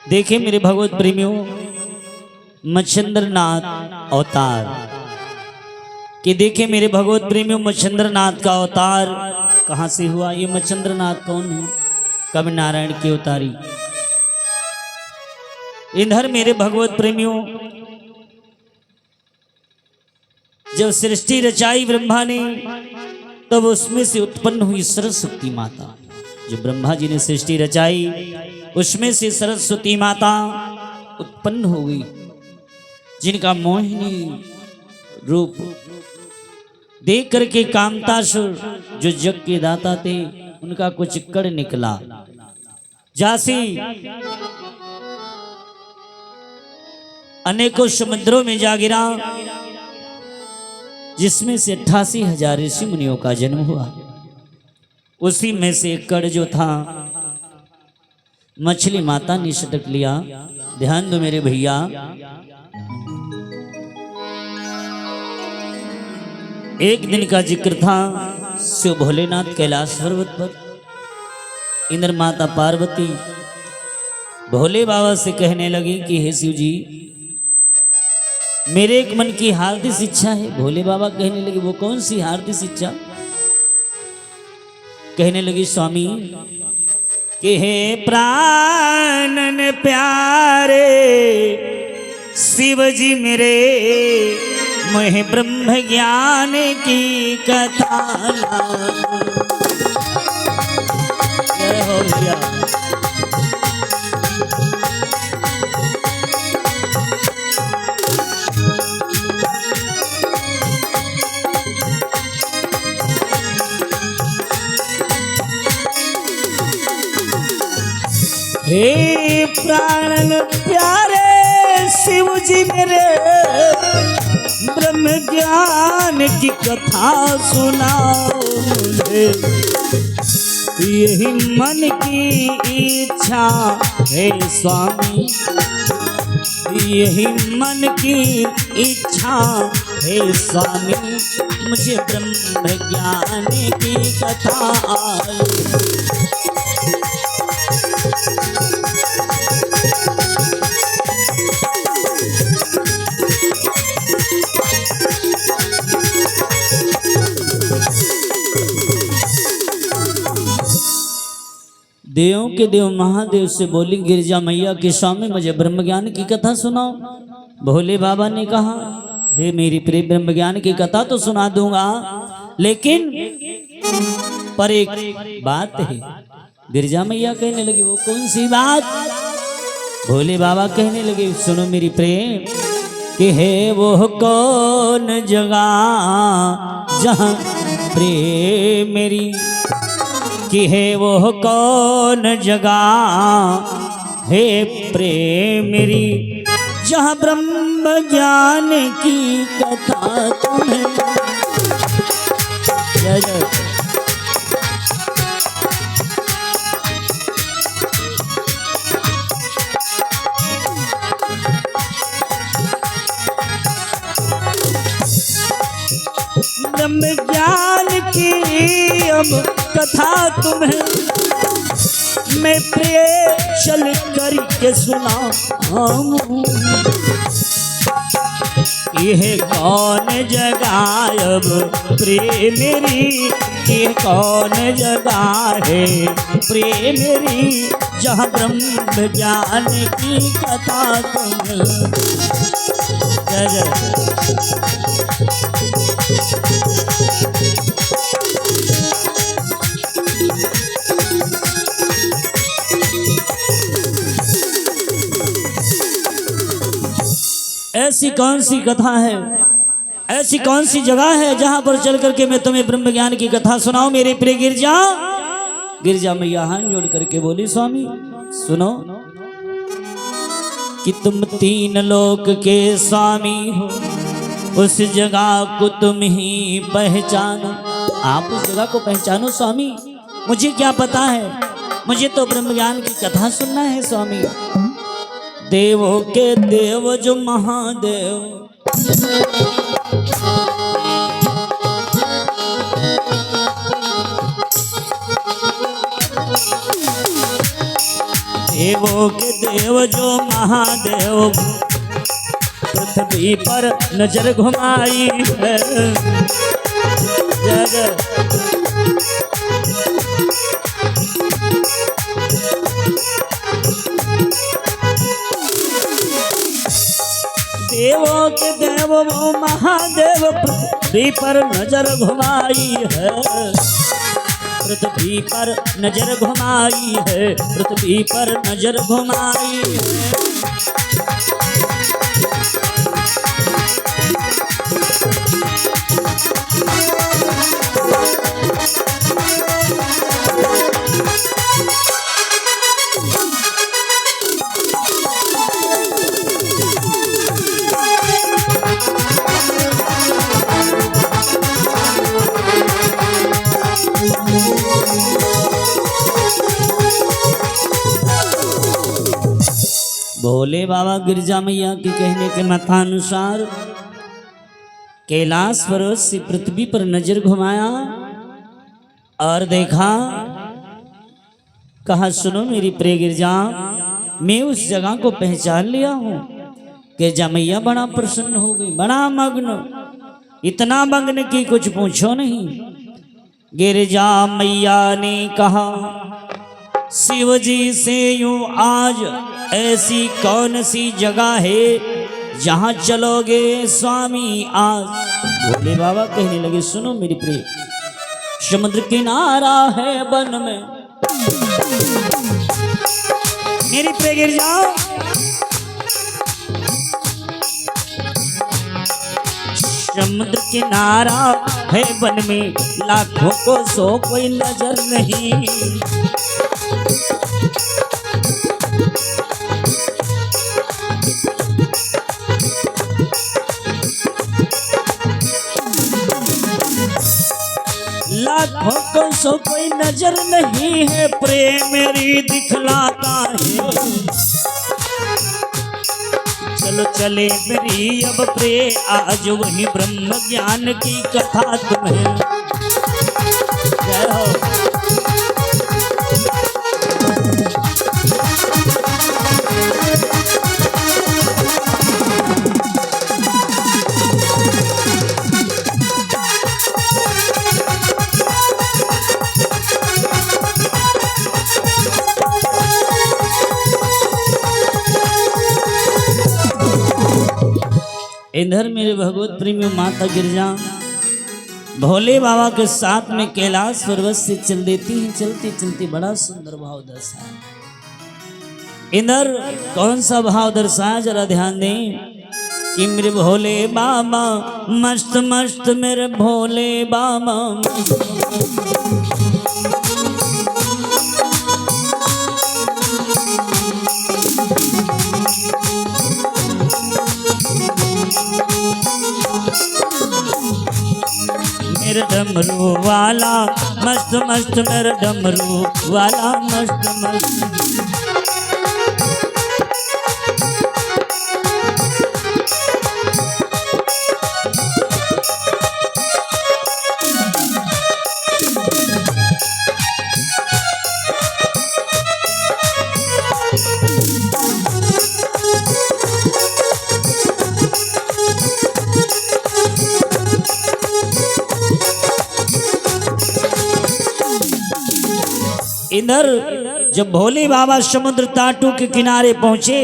देखे मेरे भगवत प्रेमियों, मच्छिंद्रनाथ अवतार कि देखे मेरे भगवत प्रेमियों, मच्छिंद्रनाथ का अवतार कहाँ से हुआ? ये मच्छिंद्रनाथ कौन है? कवि नारायण की अवतारी। इधर मेरे भगवत प्रेमियों, जब सृष्टि रचाई ब्रह्मा ने, तब उसमें से उत्पन्न हुई सरस्वती माता। जो ब्रह्मा जी ने सृष्टि रचाई, उसमें से सरस्वती माता उत्पन्न हो गई, जिनका मोहिनी रूप देख करके कामतासुर, जो जग के दाता थे, उनका कुछ कड़ निकला। जासी अनेकों समुद्रों में जा गिरा, जिसमें से 88,000 ऋषि मुनियों का जन्म हुआ। उसी में से एक कड़ जो था, मछली माता ने सटक लिया। ध्यान दो मेरे भैया, एक दिन का जिक्र था। शिव भोलेनाथ कैलाश पर्वत पर इंद्र माता पार्वती भोले बाबा से कहने लगी कि हे शिव जी, मेरे एक मन की हार्दिक इच्छा है। भोले बाबा कहने लगे, वो कौन सी हार्दिक इच्छा? कहने लगी, स्वामी कि हे प्राणन प्यारे शिव जी मेरे, मैं ब्रह्म ज्ञान की कथा। जय हो भैया। हे प्राणन प्यारे शिव जी मेरे, ब्रह्म ज्ञान की कथा सुनाओ मुझे। यही मन की इच्छा है स्वामी, यही मन की इच्छा है स्वामी, मुझे ब्रह्म ज्ञान की कथा आई। देवों के देव महादेव से बोली गिरजा मैया के स्वामी, मुझे ब्रह्म ज्ञान की कथा सुनाओ। भोले बाबा ने कहा, हे मेरी प्रिय, ब्रह्म ज्ञान की कथा तो सुना दूंगा, लेकिन पर एक बात है। गिरजा मैया कहने लगी, वो कौन सी बात? भोले बाबा कहने लगे, सुनो मेरी प्रेम, कि है वो कौन जगह जहां प्रेम मेरी, कि है वो कौन जगह है प्रेम मेरी, जहाँ ब्रह्म ज्ञान की कथा तुम्हें। जय जय। ब्रह्म ज्ञान की अब कथा तुम्हें मैं प्रिय चल करके सुनाऊं। यह कौन जगह अब प्रिय मेरी, ये कौन जगह है प्रिय मेरी, जहाँ ब्रह्म ज्ञान की कथा तुम्हें। जय जय। ऐसी कौन सी कथा है, ऐसी कौन सी जगह है जहां पर चल करके मैं तुम्हें ब्रह्म ज्ञान की कथा सुनाऊं मेरे प्रिय गिरजा? गिरजा मैया हाथ जोड़ करके बोली, स्वामी सुनो कि तुम 3 लोक के स्वामी हो, उस जगह को तुम ही पहचानो। आप उस जगह को पहचानो स्वामी, मुझे क्या पता है, मुझे तो ब्रह्म ज्ञान की कथा सुनना है स्वामी। देवों के देव जो महादेव, देवों के देव जो महादेव पृथ्वी पर नजर घुमाई है। जय जय। देवों के देव वो महादेव पृथ्वी पर नजर घुमाई है। पृथ्वी पर नजर घुमाई है। पृथ्वी पर नजर घुमाई है। भोले बाबा गिरजा मैया के कहने के मतानुसार कैलाश पर्वत से पृथ्वी पर नजर घुमाया और देखा, कहा सुनो मेरी प्रिय गिरजा, मैं उस जगह को पहचान लिया हूँ। गिरजा मैया बड़ा प्रसन्न हो गई, बड़ा मग्न, इतना मग्न कि कुछ पूछो नहीं। गिरजा मैया ने कहा शिव जी से यूं आज ऐसी कौन सी जगह है जहां चलोगे स्वामी आज। भोले बाबा कहने लगे सुनो मेरी प्रिय, समुद्र किनारा है वन में। मेरी प्रिय गिर जाओ, समुद्र किनारा है वन में, लाखों को सो कोई नजर नहीं। लाखों को सो कोई नजर नहीं है, प्रेम मेरी दिखलाता है। चलो चले मेरी अब प्रेम, आज वही ब्रह्म ज्ञान की कथा तुम्हें। जय हो। इधर मेरे भगवत प्रेमी माता गिरजा भोले बाबा के साथ में कैलाश पर्वत से चल देती हैं। चलती चलती बड़ा सुंदर भाव दर्शाया। इधर कौन सा भाव दर्शाया जरा ध्यान दें कि मेरे भोले बाबा मस्त मस्त, मेरे भोले बाबा मेरे डमरू वाला मस्त मस्त, मेरे डमरू वाला मस्त मस्त। इधर जब भोले बाबा समुद्र ताटू के किनारे पहुंचे,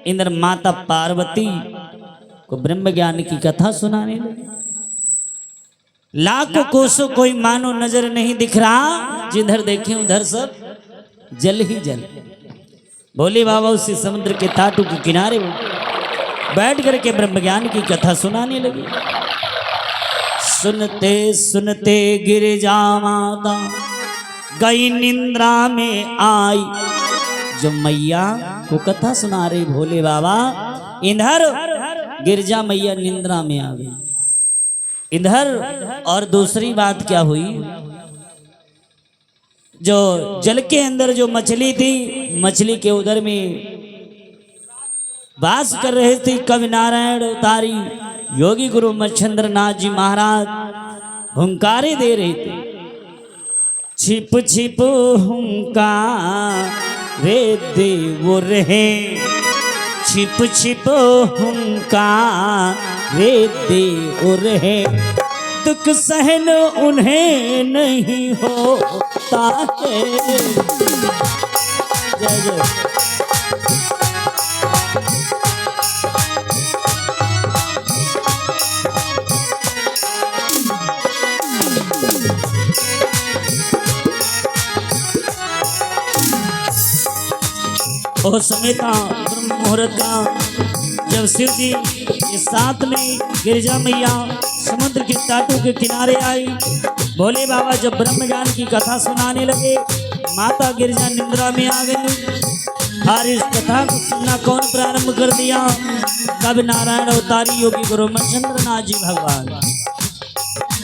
इधर माता पार्वती को ब्रह्म ज्ञान की कथा सुनाने लगी। लाखों कोसों कोई मानो नजर नहीं दिख रहा, जिधर देखे उधर सब जल ही जल। भोले बाबा उसी समुद्र के ताटू के किनारे बैठ करके ब्रह्म ज्ञान की कथा सुनाने लगी। सुनते सुनते गिरिजा माता गई निंद्रा में आई। जो मैया को कथा सुना रहे भोले बाबा, इधर गिरजा मैया निंद्रा में आ गई। इधर और दूसरी बात क्या हुई, जो जल के अंदर जो मछली थी, मछली के उधर में वास कर रहे थे कवि नारायण अवतारी योगी गुरु मच्छिंद्र नाथ जी महाराज हुंकारे दे रहे थे। छिप छिप हुंकार रे देव रहे छिप छिप हुंका रे देव रहे दुख सहन उन्हें नहीं होता है। जय जय। बहुत समय था ब्रह्म मुहूर्त का, जब शिव जी के साथ में गिरिजा मैया समुद्र के तटों के किनारे आई। भोले बाबा जब ब्रह्म ज्ञान की कथा सुनाने लगे, माता गिरिजा निंद्रा में आ गई। और इस कथा को सुनना कौन प्रारंभ कर दिया? कब नारायण अवतारी योगी गुरु मच्छिंद्र नाथ जी भगवान।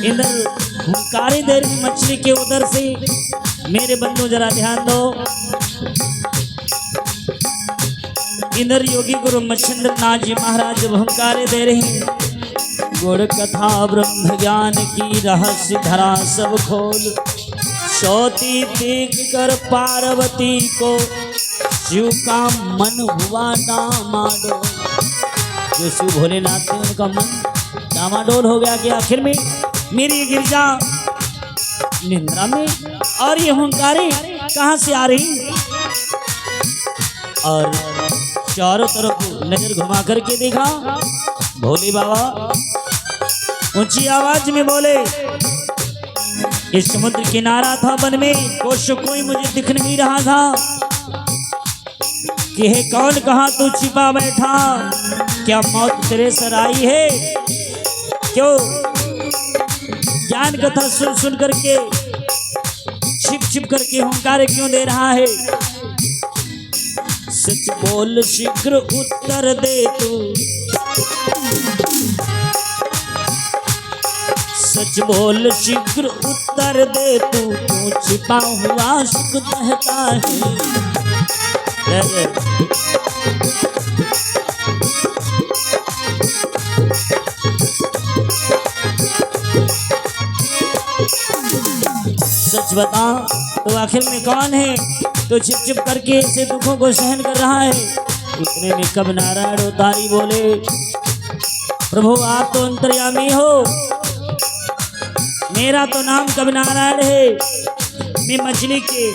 इधर हुंकारे दे रही मछली के उधर से, मेरे बंधु जरा ध्यान दो। इधर योगी गुरु मच्छिंद्र नाथ जी महाराज जब हुंकारे दे रहे, गुड़ कथा ब्रह्म ज्ञान की रहस्य धरा सब खोल, सौती देख कर पार्वती को शिव का मन हुआ डामाडोल। जो शिव भोलेनाथ थे उनका मन डामाडोल हो गया कि आखिर में मेरी गिरजा निंद्रा में और ये हुंकारे कहाँ से आ रही। और चारों तरफ नजर घुमा करके देखा, भोले बाबा ऊंची आवाज में बोले, इस समुद्र किनारा था वन में, कोई मुझे दिख नहीं रहा था कि है कौन कहाँ तू छिपा बैठा, क्या मौत तेरे सर आई है? क्यों ज्ञान कथा सुन सुन करके छिप छिप करके हुंकारे क्यों दे रहा है? सच बोल शीघ्र उत्तर दे तू, सच बोल शीघ्र उत्तर दे तू, क्यों छिपा हुआ सुख कहता है। सच बता तो आखिर में कौन है तो छिप छिप करके ऐसे दुखों को सहन कर रहा है? इतने में कब नारायण अवतारी बोले, प्रभु आप तो अंतर्यामी हो, मेरा तो नाम कब नारायण है, मैं मछली के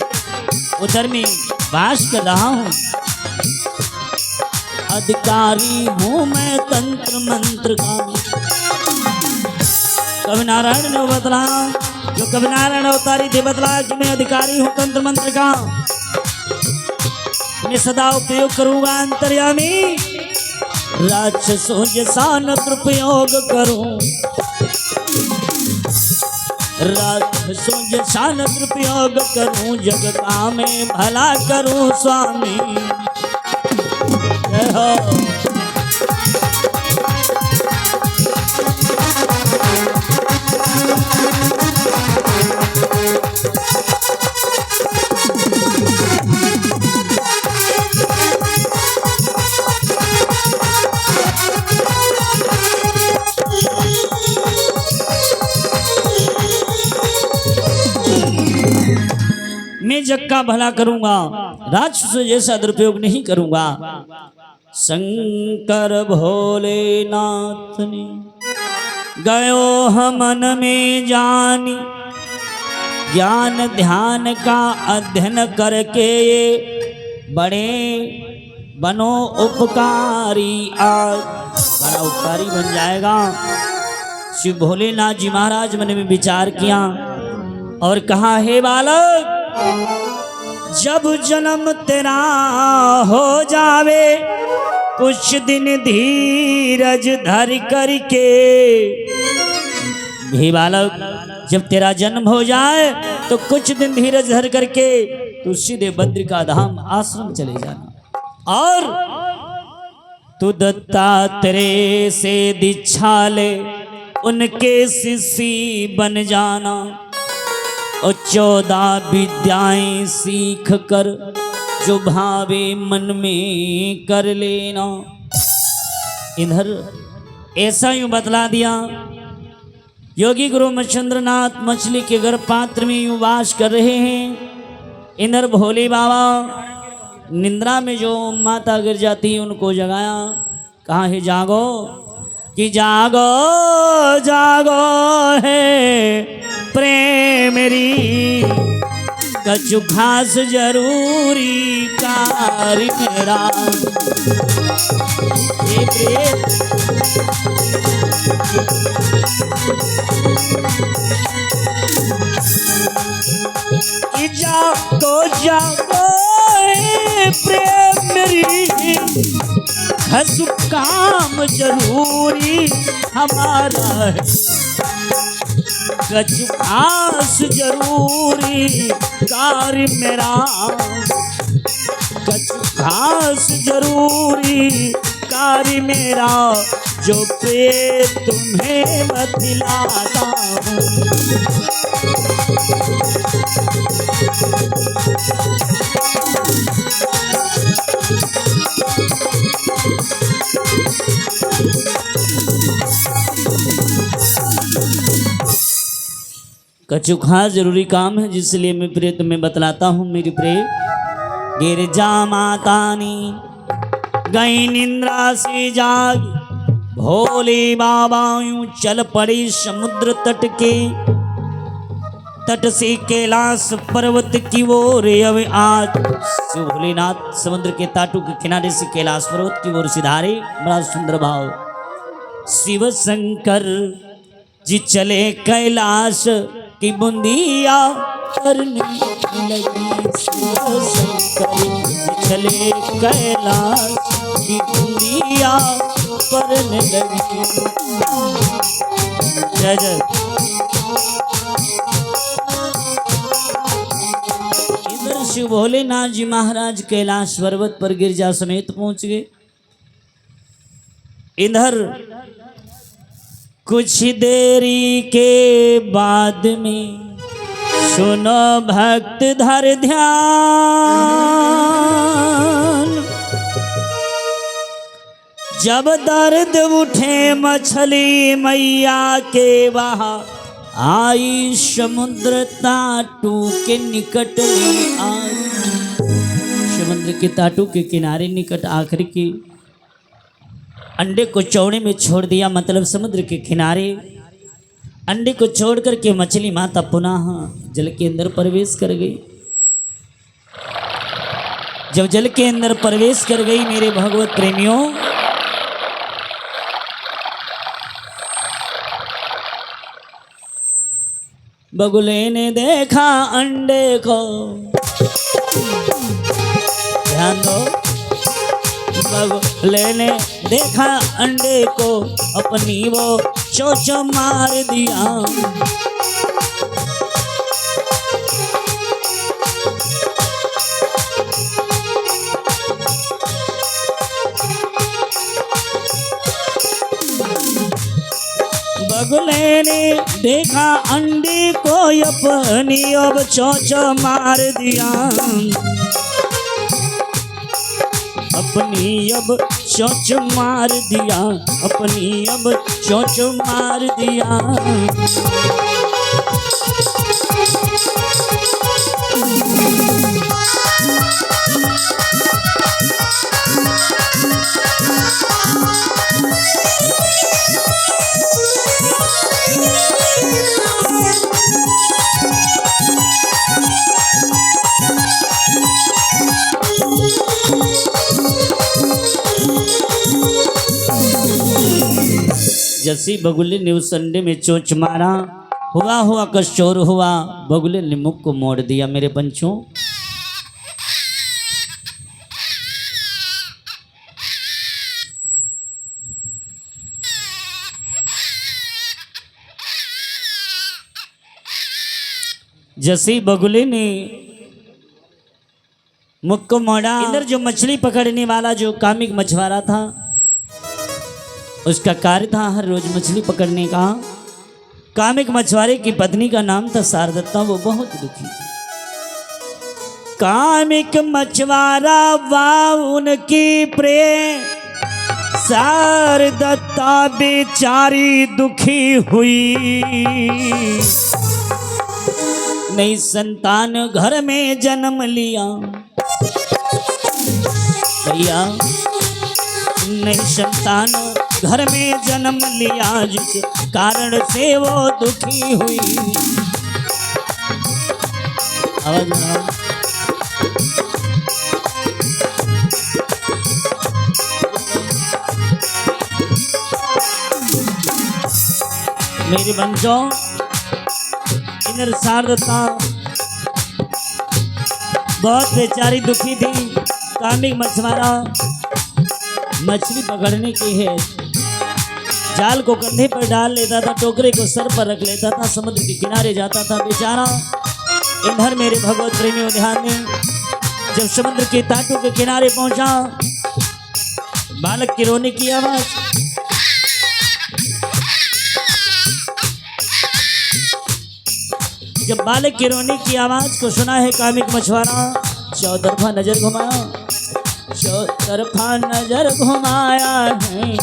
उधर में वास कर रहा हूँ, अधिकारी हूँ मैं तंत्र मंत्र का। कब नारायण ने बतला, जो कब नारायण अवतारी थे बतला कि मैं अधिकारी हूँ तंत्र मंत्र का, मैं सदा उपयोग करूंगा अंतर्यामी, राक्षसों जैसा न दुरुपयोग करूं, राक्षसों जैसा न दुरुपयोग करूं, जग का मैं भला करूं स्वामी। जय हो। मैं जग का भला करूंगा, राक्षस जैसा दुरुपयोग नहीं करूंगा। शंकर भोलेनाथ ने गयो हमन में जानी, ज्ञान ध्यान का अध्ययन करके ये बड़े बनो उपकारी, आज बड़ा उपकारी बन जाएगा। शिव भोलेनाथ जी महाराज मन में विचार किया और कहा, हे बालक, जब जन्म तेरा हो जावे, कुछ दिन धीरज धर करके। हे बालक, जब तेरा जन्म हो जाए तो कुछ दिन धीरज धर करके तू सीधे बद्रिका धाम आश्रम चले जाना, और तू दत्तात्रेय से दीक्षा ले, उनके शिष्य बन जाना, और 14 विद्याएं सीख कर जो भावे मन में कर लेना। इधर ऐसा यूं बतला दिया। योगी गुरु मच्छिंद्र नाथ मछली के गर्भ पात्र में यूं वास कर रहे हैं। इधर भोले बाबा निंद्रा में जो माता गिर जाती है उनको जगाया, कहा है जागो कि जागो जागो है प्रेम मेरी, कछु खास जरूरी कार्य मेरा। ये प्रेम जागो जागो है प्रेम मेरी, हंसु काम जरूरी हमारा है, कछु खास जरूरी कार्य मेरा, कछु खास जरूरी कार्य मेरा, जो प्रेम तुम्हें बतलाता हूँ। कछु खास जरूरी काम है जिसलिए मैं प्रिय तुम्हें बतलाता हूँ मेरी प्रिय। गिरजा मातानी गई निंद्रा से जाग, भोले बाबा यूं चल पड़े समुद्र तट के, तट से कैलाश पर्वत की ओर। अब आज शिव भोलेनाथ समुद्र के ताटू के किनारे से कैलाश पर्वत की ओर सिधारे। बड़ा सुंदर भाव। शिव शंकर जी चले कैलाश की बुंदिया करने लगी, शिव शंकर जी चले कैलाश की बुंदिया करने लगी। जय जय। इधर शिव भोलेनाथ जी महाराज कैलाश पर्वत पर गिरजा समेत पहुंच गए। इधर कुछ देरी के बाद में सुनो भक्त धर ध्यान, जब दर्द उठे मछली मैया के वहाँ आई, समुद्र ताटू के निकट आई। समुद्र के ताटू के किनारे निकट आखिर की अंडे को चौड़े में छोड़ दिया, मतलब समुद्र के किनारे अंडे को छोड़ करके मछली माता पुनः जल के अंदर प्रवेश कर गई। जब जल के अंदर प्रवेश कर गई मेरे भगवत प्रेमियों, बगुले ने देखा अंडे को, ध्यान दो, बगुले ने देखा अंडे को, अपनी वो चोंच मार दिया। बगुले ने देखा अंडे को, अपनी अब चोंच मार दिया, अपनी अब चोंच मार दिया, अपनी अब चोंच मार दिया। जैसे बगुले ने उस अंडे में चोंच मारा, हुआ हुआ कशोर हुआ, बगुले ने मुख को मोड़ दिया। मेरे पंचों, जैसे बगुले ने मुख को मोड़ा, इधर जो मछली पकड़ने वाला जो कामिक मछुआरा था, उसका कार्य था हर रोज मछली पकड़ने का। कामिक मछुआरे की पत्नी का नाम था शारदत्ता। वो बहुत दुखी थी। कामिक मछुआरा वाह उनकी प्रेम, शारदत्ता बेचारी दुखी हुई। नई संतान घर में जन्म लिया, भैया नहीं संतान घर में जन्म लिया जिस कारण से वो दुखी हुई। आवाज बनाओ। मेरे बंचों इधर शारदा बहुत बेचारी दुखी थी। कामिक मछुआरा मछली पकड़ने की है जाल को कंधे पर डाल लेता था, टोकरे को सर पर रख लेता था, समुद्र के किनारे जाता था बेचारा। इधर मेरे भगवत प्रेमियों ध्यान दें, जब समुद्र के तटों के किनारे पहुंचा बालक की रोने की आवाज। जब बालक के रोने की आवाज को सुना है कामिक मछुआरा चौतरफा नजर घुमाया, चौतरफा नजर घुमाया है।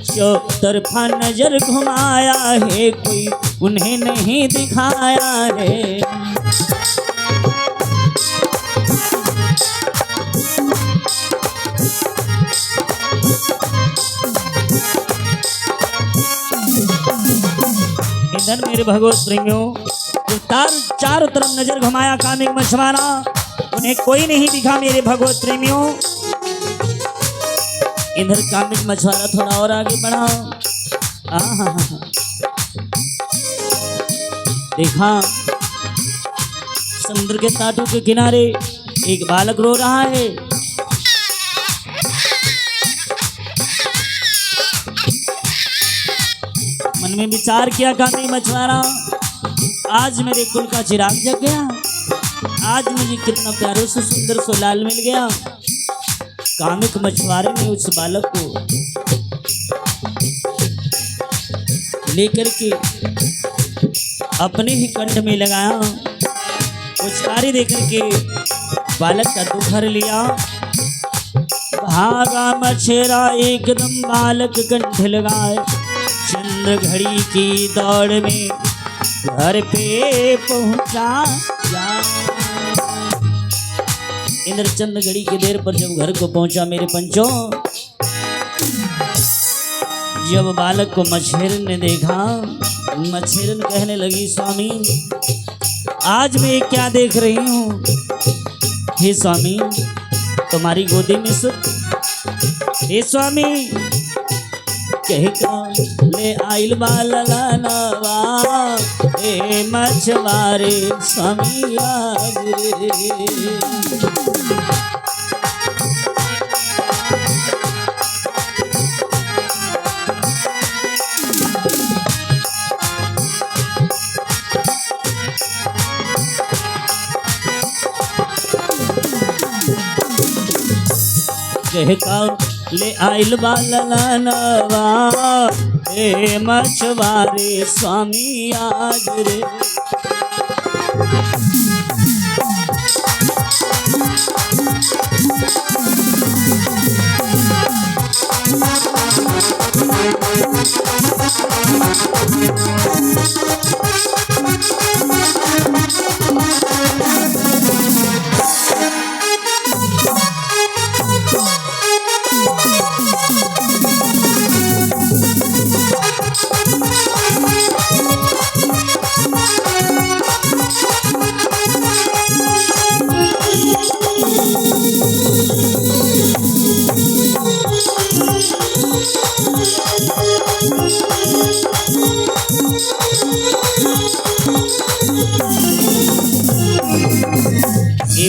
चौतरफा नजर घुमाया है, कोई उन्हें नहीं दिखाया है। इधर मेरे भगवत प्रेमियों चारों तरफ नजर घुमाया कामिक मछुआरा, उन्हें कोई नहीं दिखा मेरे भगवत प्रेमियों। इधर कामिक मछुआरा थोड़ा और आगे बढ़ा, देखा समुद्र के तटों के किनारे एक बालक रो रहा है। मन में विचार किया कामिक मछुआरा, आज मेरे कुल का चिराग जग गया, आज मुझे कितना प्यारो से सुंदर सो लाल मिल गया। कामिक मछुआरे ने उस बालक को लेकर के अपने ही कंठ में लगाया, पुचकारी देकर के बालक का दुख हर लिया। भागा मछेरा एकदम बालक कंठ लगाए, चंद्र घड़ी की दौड़ में घर पे पहुंचा। इंद्र चंद्र घड़ी की देर पर जब घर को पहुंचा मेरे पंचों, जब बालक को मछेरन ने देखा, मछेरन कहने लगी स्वामी आज मैं क्या देख रही हूँ। हे स्वामी तुम्हारी गोदी में सुख। हे स्वामी कहका ले आइल बालनवा, ए मछवारे स्वामी आज रे। कहका ले आइल बालनवा, ए मछवारे स्वामी आज रे।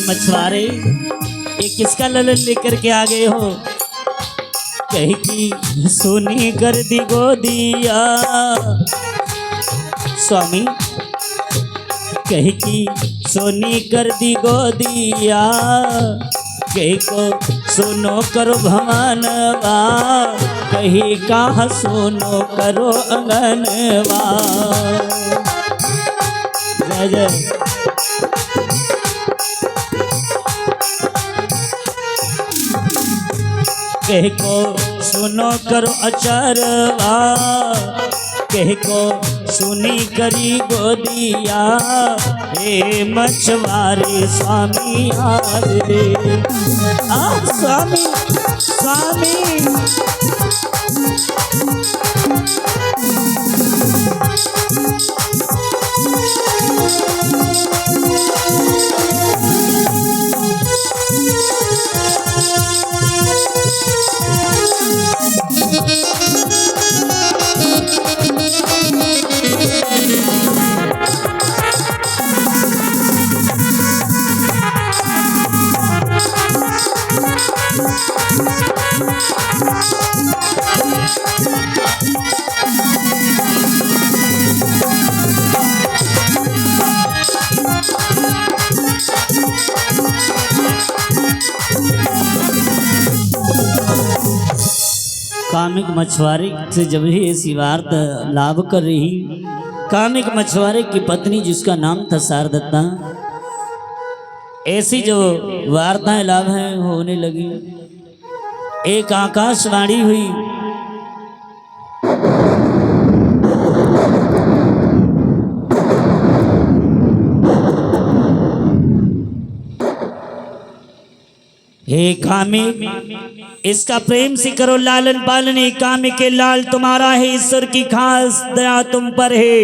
मछुआरे ये किसका ललन लेकर के आ गए हो। कही की सोनी कर दी गोदिया स्वामी, कही की सोनी कर दी गोदिया, कही को सुनो करो भवनवा, कही कहा सुनो करो अंगनवा। जय जय। कह को सुनो करो अचरवा, कह को सुनी करी गोदिया, हे मछुआरे स्वामी आज रे। स्वामी स्वामी कामिक मछुआरे से जब ही ऐसी वार्ता लाभ कर रही, कामिक मछुआरे की पत्नी जिसका नाम था शारदत्ता, ऐसी जो वार्ताएं लाभ है होने लगी। एक आकाशवाणी हुई, हे कामिक इसका प्रेम से करो लालन पालन, कामिक के लाल तुम्हारा है, ईश्वर की खास दया तुम पर है,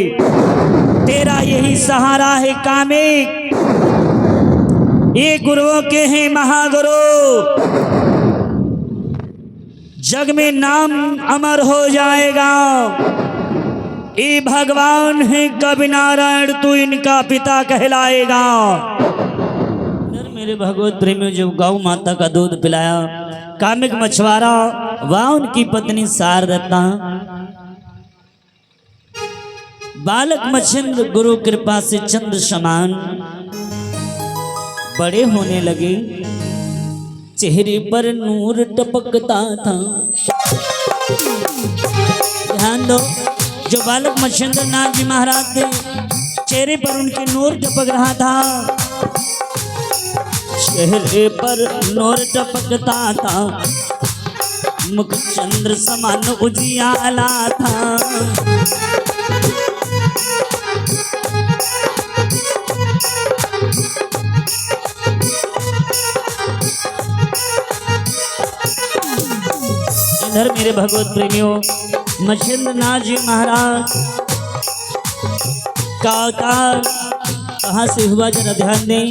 तेरा यही सहारा है कामिक। ये गुरुओं के हैं महागुरु, जग में नाम अमर हो जाएगा। ये भगवान है कवि नारायण, तू इनका पिता कहलाएगा। मेरे भगवत प्रेमियों, जब गौ माता का दूध पिलाया कामिक मछुआरा व उनकी पत्नी शारदत्ता, बालक मच्छिंद्र गुरु कृपा से चंद्र समान बड़े होने लगे, चेहरे पर नूर टपकता था। ध्यान दो, जो बालक मच्छिंद्र नाथ जी महाराज थे, चेहरे पर उनके नूर टपक रहा था, चेहरे पर नूर टपकता था, मुख चंद्र समान उजियाला था। इधर मेरे भगवत प्रेमियों, मच्छिंद्र नाथ जी महाराज का अवतार कहाँ से हुआ जरा ध्यान दें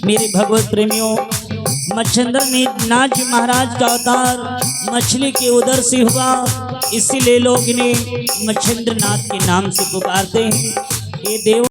मेरे भगवत प्रेमियों। मच्छिंद्र नाथ जी महाराज का अवतार मछली के उदर से हुआ, इसीलिए लोग इन्हें मच्छिंद्र नाथ के नाम से पुकारते हैं। ये देव